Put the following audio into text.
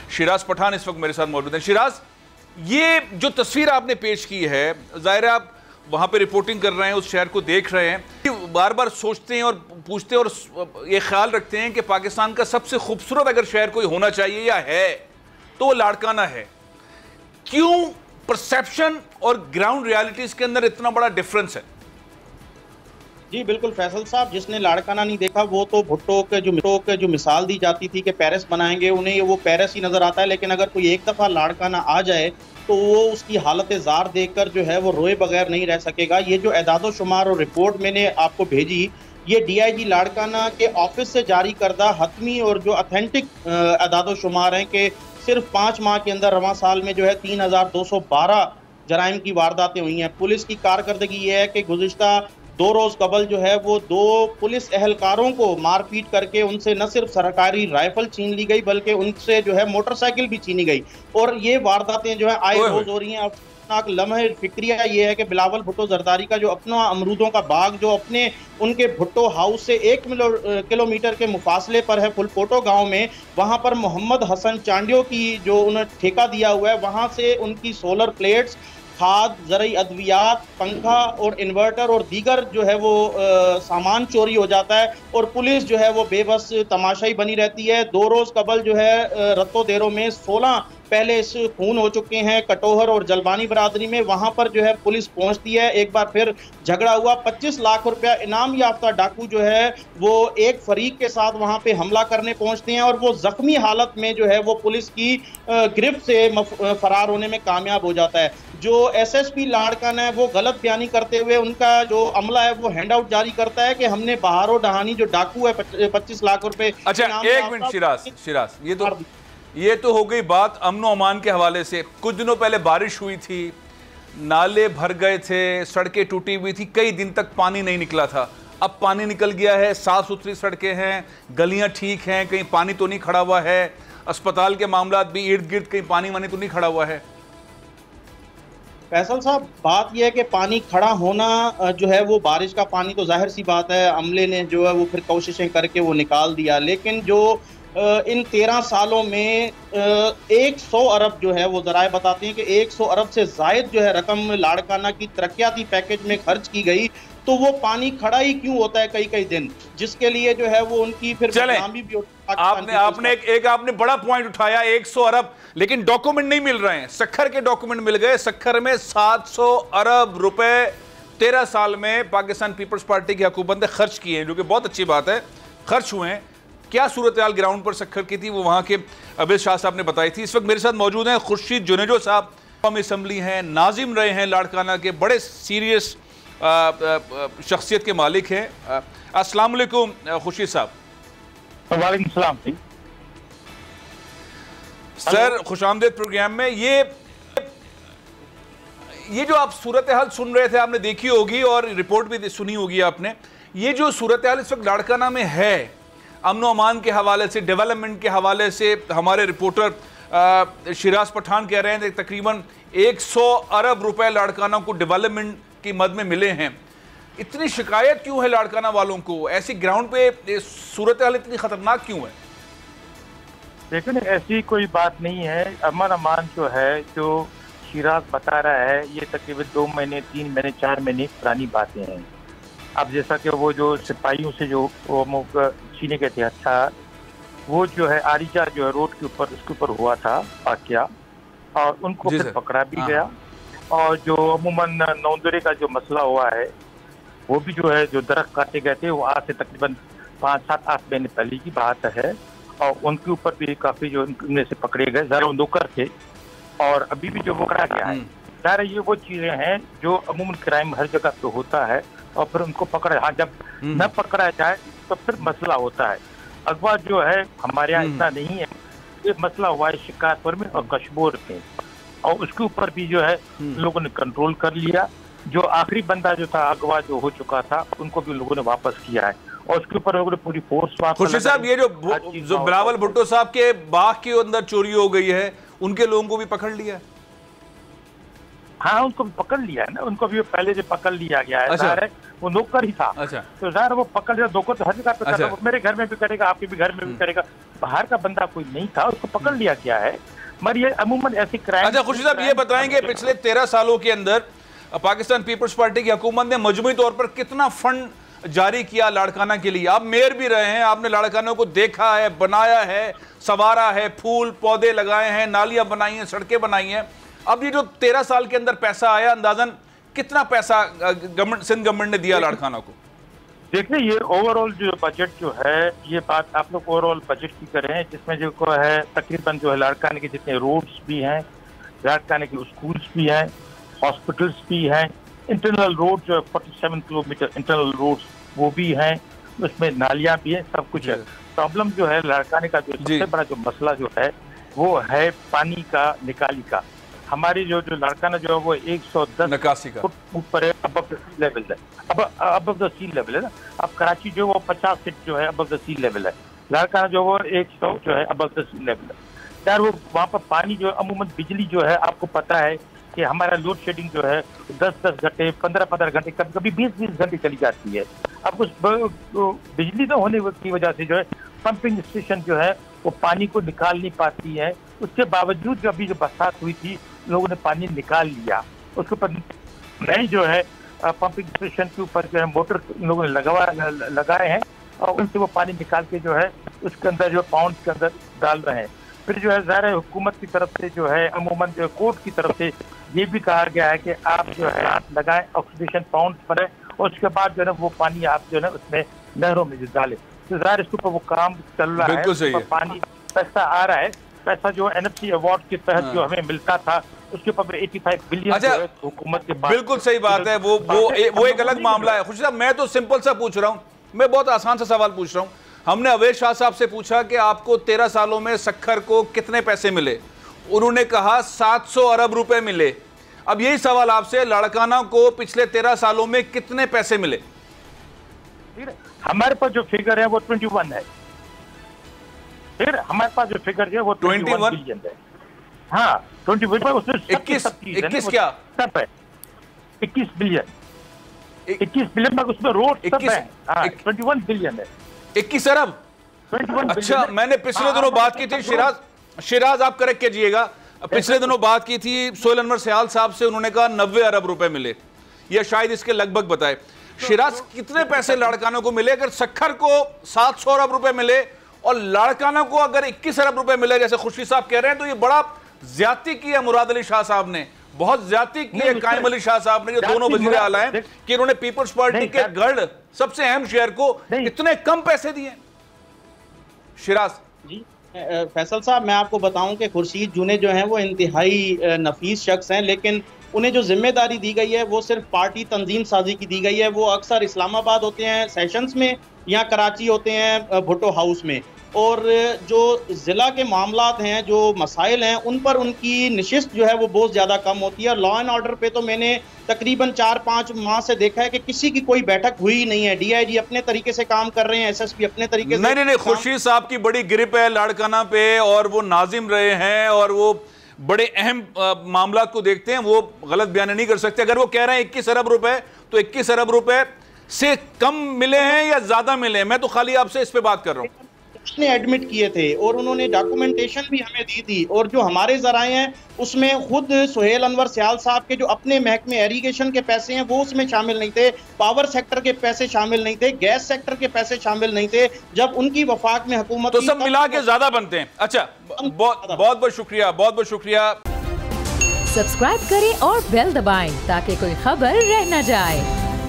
शिराज पठान इस वक्त मेरे साथ मौजूद हैं। शिराज, ये जो तस्वीर आपने पेश की है, जाहिर है आप वहाँ पे रिपोर्टिंग कर रहे हैं, उस शहर को देख रहे हैं, बार बार सोचते हैं और पूछते हैं और ये ख्याल रखते हैं कि पाकिस्तान का सबसे खूबसूरत अगर शहर कोई होना चाहिए या है तो वो लाड़काना है। क्यों परसेप्शन और ग्राउंड रियलिटीज के अंदर इतना बड़ा डिफरेंस है? जी बिल्कुल फैसल साहब, जिसने लाड़काना नहीं देखा वो तो भुट्टो के जो मिसाल दी जाती थी कि पेरिस बनाएंगे, उन्हें वो पेरिस ही नजर आता है। लेकिन अगर कोई एक दफा लाड़काना आ जाए तो वो उसकी हालत जार देखकर जो है वो रोए बगैर नहीं रह सकेगा। ये जो एदादो शुमार और रिपोर्ट मैंने आपको भेजी, ये DIG लाड़काना के ऑफिस से जारी करदा हतमी और जो अथेंटिक एदादो शुमार हैं कि सिर्फ 5 माह के अंदर रवां साल में जो है 3212 जराइम की वारदातें हुई हैं। पुलिस की कारकर्दगी ये है कि गुज़िश्ता 2 रोज कबल जो है वो 2 पुलिस एहलकारों को मारपीट करके उनसे न सिर्फ सरकारी राइफल छीन ली गई बल्कि उनसे जो है मोटरसाइकिल भी छीनी गई। और ये वारदातें जो है आए रोज हो रही हैं। अफसोसनाक लम्हे फिक्रिया ये है कि बिलावल भुट्टो जरदारी का जो अपना अमरूदों का बाग जो अपने उनके भुट्टो हाउस से 1 किलोमीटर के मुफासले पर है, फुलपोटो गांव में, वहां पर मोहम्मद हसन चांडियो की जो उन्हें ठेका दिया हुआ है, वहां से उनकी सोलर प्लेट्स, खाद, ज़रूरी अद्वियात, पंखा और इन्वर्टर और दीगर जो है वो सामान चोरी हो जाता है और पुलिस जो है वो बेबस तमाशाई बनी रहती है। 2 रोज कबल जो है रत्तो देरों में 16 पहले इस खून हो चुके हैं कटोहर और जलबानी बरादरी में। वहां पर जो है पुलिस पहुंचती है, एक बार फिर झगड़ा हुआ। 25 लाख रुपया इनाम याफ्ता डाकू जो है वो एक फरीक के साथ वहां पे हमला करने पहुंचते हैं और वो जख्मी हालत में जो है वो पुलिस की गिरफ्त से फरार होने में कामयाब हो जाता है। जो SSP लाड़काना है वो गलत बयानी करते हुए उनका जो अमला है वो हैंड आउट जारी करता है कि हमने बहारो डहानी जो डाकू है 25 लाख रुपए। अच्छा एक मिनट शिराज, ये तो हो गई बात अमन व अमान के हवाले से। कुछ दिनों पहले बारिश हुई थी, नाले भर गए थे, सड़कें टूटी हुई थी, कई दिन तक पानी नहीं निकला था। अब पानी निकल गया है, साफ सुथरी सड़कें हैं, गलियां ठीक हैं, कहीं पानी तो नहीं खड़ा हुआ है, अस्पताल के मामला भी इर्द गिर्द कहीं पानी वानी तो नहीं खड़ा हुआ है। फैसल साहब, बात यह है कि पानी खड़ा होना जो है वो बारिश का पानी तो जाहिर सी बात है अमले ने जो है वो फिर कोशिशें करके वो निकाल दिया। लेकिन जो इन 13 सालों में 100 अरब जो है वो ज़राए बताते हैं कि 100 अरब से ज़ायद जो है रकम लाड़काना की तरक्याती पैकेज में खर्च की गई, तो वो पानी खड़ा ही क्यों होता है कई कई दिन, जिसके लिए जो है वो उनकी फिर बदनामी भी आपने बड़ा पॉइंट उठाया 100 अरब, लेकिन डॉक्यूमेंट नहीं मिल रहे हैं। सखर के डॉक्यूमेंट मिल गए। सखर में 700 अरब रुपए 13 साल में पाकिस्तान पीपल्स पार्टी की हुकूमत ने खर्च किए हैं, जो कि बहुत अच्छी बात है, खर्च हुए हैं। क्या सूरत हाल ग्राउंड पर सखर की थी वो वहाँ के अबेद शाह साहब ने बताई थी। इस वक्त मेरे साथ मौजूद हैं खुर्शीद जुनेजो साहब, कौमी असम्बली हैं, नाजिम रहे हैं लाड़काना के, बड़े सीरियस शख्सियत के मालिक हैं। अस्सलाम वालेकुम खुर्शीद साहब। वालेकुम सलाम सर, खुशामदीद प्रोग्राम में। ये जो आप सूरत हाल सुन रहे थे, आपने देखी होगी और रिपोर्ट भी सुनी होगी आपने, ये जो सूरत हाल इस वक्त लाड़काना में है, अमन अमान के हवाले से, डेवलपमेंट के हवाले से, हमारे रिपोर्टर शिराज पठान कह रहे हैं तकरीबन 100 अरब रुपए लाड़काना को डेवलपमेंट की मद में मिले हैं। इतनी शिकायत क्यों है लाड़काना वालों को? ऐसी ग्राउंड पे सूरत हाल इतनी खतरनाक क्यों है? देखो ना, ऐसी कोई बात नहीं है। अमन अमान जो है, जो शिराज बता रहा है, ये तकरीबन 2 महीने 3 महीने 4 महीने पुरानी बातें हैं। अब जैसा कि वो जो सिपाहियों से जो वो छीने गए थे, अच्छा वो जो है आरिजा जो है रोड के ऊपर, उसके ऊपर हुआ था वाकया, और उनको फिर पकड़ा भी गया। और जो अमूमन नौंदरे का जो मसला हुआ है, वो भी जो है जो दरख्त काटे गए थे, वो आज से तकरीबन 5-7-8 महीने पहले की बात है। और उनके ऊपर भी काफी जो उनमें से पकड़े गए, ज़रा नौकर थे, और अभी भी जो पकड़ा गया है। सारे ये वो चीजें हैं जो अमूमन क्राइम हर जगह पे होता है, और फिर उनको पकड़ा, हाँ जब न पकड़ा जाए तो फिर मसला होता है। अगवा जो है हमारे यहाँ इतना नहीं है, ये मसला हुआ है शिकारपुर में और कशबोर में, और उसके ऊपर भी जो है लोगों ने कंट्रोल कर लिया। जो आखिरी बंदा जो था अगवा जो हो चुका था, उनको भी लोगों ने वापस किया है, और उसके ऊपर लोगों ने पूरी फोर्स। खुर्शीद साहब, ये जो बिलावल भुट्टो साहब के बाग के अंदर चोरी हो गई है, उनके लोगों को भी पकड़ लिया? हाँ, उनको भी पकड़ लिया है ना, उनको भी पहले से पकड़ लिया गया है। अच्छा। ज़ाहिर है वो नौकर ही था। अच्छा। तो ज़ाहिर वो पकड़ लिया, धोखा तो हर जगह पे अच्छा। करता, मेरे घर में भी करेगा, आपके भी घर में भी करेगा। बाहर का बंदा कोई नहीं था, उसको पकड़ लिया गया है। मगर ये अमूमन ऐसी क्राइम। अच्छा खुर्शीद साहब, ये बताएंगे पिछले 13 सालों के अंदर पाकिस्तान पीपल्स पार्टी की हुकूमत ने मजमूई तौर पर कितना फंड जारी किया लाड़काना के लिए? आप मेयर भी रहे हैं, आपने लाड़कानों को देखा है, बनाया है, संवारा है, फूल पौधे लगाए हैं, नालियां बनाई हैं, सड़कें बनाई हैं। अब ये जो 13 साल के अंदर पैसा आया, अंदाजन कितना पैसा गवर्नमेंट, सिंध गवर्नमेंट ने दिया लाड़काना को? देखिए, ये ओवरऑल जो बजट जो है, ये बात आप लोग ओवरऑल बजट की करें, जिसमें जो है तकरीबन जो है लाड़काने के जितने रोड्स भी हैं, लाड़काने के स्कूल्स भी हैं, हॉस्पिटल्स भी हैं, इंटरनल रोड जो है 47 किलोमीटर इंटरनल रोड्स वो भी हैं, उसमें नालियां भी हैं, सब कुछ है। प्रॉब्लम जो है लाड़काने का जो सबसे बड़ा जो मसला जो है वो है पानी का निकाली का। हमारी जो लाड़काना जो है वो 110 फुट ऊपर है, अबव द सी लेवल है, अबव द सी लेवल है ना। अब कराची जो है वो 50 फीट जो है अबव द सी लेवल है, लाड़काना जो वो 100 जो है अबव द सी लेवल है। यार वो वहाँ पर पानी जो अमूमन बिजली जो है, आपको पता है कि हमारा लोड शेडिंग जो है 10-10 घंटे, 15-15 घंटे, कभी 20-20 घंटे चली जाती है। अब उस बिजली न होने की वजह से जो है पंपिंग स्टेशन जो है वो पानी को निकाल नहीं पाती है। उसके बावजूद जो अभी जो बरसात हुई थी, लोगों ने पानी निकाल लिया। उसके ऊपर नए जो है पंपिंग स्टेशन के ऊपर जो है मोटर लोगों ने लगाए हैं और उनसे वो पानी निकाल के जो है उसके अंदर जो पाउंड के अंदर डाल रहे हैं। फिर जो है ज़ाहिर है हुकूमत की तरफ से जो है अमूमन जो कोर्ट की तरफ से ये भी कहा गया है कि आप जो है लगाएं ऑक्सीडेशन पाउंड पर है, और उसके बाद जो है वो पानी आप जो है उसमें नहरों में जो डालें। तो ज़ाहिर इसके ऊपर वो काम चल रहा है, पानी पैसा आ रहा है। पैसा जो NFC अवार्ड के तहत जो हमें मिलता था उसके ऊपर 85 बिलियन अच्छा, हुकूमत के पास। बिल्कुल सही बात है, वो एक अलग मामला है। खुर्शीद साहब, मैं तो सिंपल सा पूछ रहा हूँ, मैं बहुत आसान सा सवाल पूछ रहा हूँ। हमने अवैध शाह साहब से पूछा कि आपको 13 सालों में सक्खर को कितने पैसे मिले, उन्होंने कहा 700 अरब रुपए मिले। अब यही सवाल आपसे, लाड़काना को पिछले 13 सालों में कितने पैसे मिले? हमारे पास जो फिगर है वो 21 है। फिर हमारे पास जो फिगर है वो 21 बिलियन है। हाँ, 21 पर उसमें 21 क्या सब है, 21 बिलियन में उसमें रोड सब है। 21 बिलियन है, 21 अरब। अच्छा, मैंने पिछले दिनों बात की थी, शिराज आप करेक्ट कीजिएगा, पिछले दिनों बात की थी सोहेल अनवर सयाल साहब से, उन्होंने कहा 90 अरब रुपए मिले, या शायद इसके लगभग बताए। शिराज, कितने पैसे लाड़काना को मिले? अगर सक्खर को 700 अरब रुपए मिले और लाड़काना को अगर 21 अरब रुपए मिले, जैसे खुर्शीद साहब कह रहे हैं, तो ये बड़ा ज्यादती की है मुराद अली शाह साहब ने, बहुत ज्यादती की है कायम अली शाह साहब ने, जो दोनों वजीर आला हैं, कि इन्होंने पीपल्स पार्टी के गढ़ सबसे अहम शहर को इतने कम पैसे दिए। शिराज जी, फैसल साहब, मैं आपको बताऊं कि खुर्शीद जुने जो हैं वो इंतहाई नफीस शख्स हैं, लेकिन उन्हें जो जिम्मेदारी दी गई है वो सिर्फ पार्टी तंजीम साजी की दी गई है। वो अक्सर इस्लामाबाद होते हैं सेशंस में, या कराची होते हैं भुट्टो हाउस में, और जो ज़िला के मामलात हैं, जो मसाइल हैं, उन पर उनकी नशिस्त जो है वो बहुत ज़्यादा कम होती है। लॉ एंड ऑर्डर पे तो मैंने तकरीबन 4-5 माह से देखा है कि किसी की कोई बैठक हुई नहीं है। DIG अपने तरीके से काम कर रहे हैं, SSP अपने तरीके से। नहीं, खुर्शीद साहब की बड़ी गिरिप है लाड़काना पे, और वो नाजिम रहे हैं और वो बड़े अहम मामला को देखते हैं, वो गलत बयान नहीं कर सकते। अगर वो कह रहे हैं 21 अरब रुपए, तो 21 अरब रुपए से कम मिले हैं या ज्यादा मिले हैं? मैं तो खाली आपसे इस पे बात कर रहा हूँ। उसने एडमिट किए थे और उन्होंने डॉक्यूमेंटेशन भी हमें दी थी, और जो हमारे जराए हैं उसमें खुद सोहेल अनवर सयाल साहब के जो अपने महकमे एरीगेशन के पैसे हैं वो उसमें शामिल नहीं थे, पावर सेक्टर के पैसे शामिल नहीं थे, गैस सेक्टर के पैसे शामिल नहीं थे जब उनकी वफाक में हुकूमत। तो सब मिला के ज्यादा बनते हैं। अच्छा, बहुत बहुत शुक्रिया, बहुत बहुत शुक्रिया। सब्सक्राइब करें और बेल दबाएं ताकि कोई खबर रह न जाए।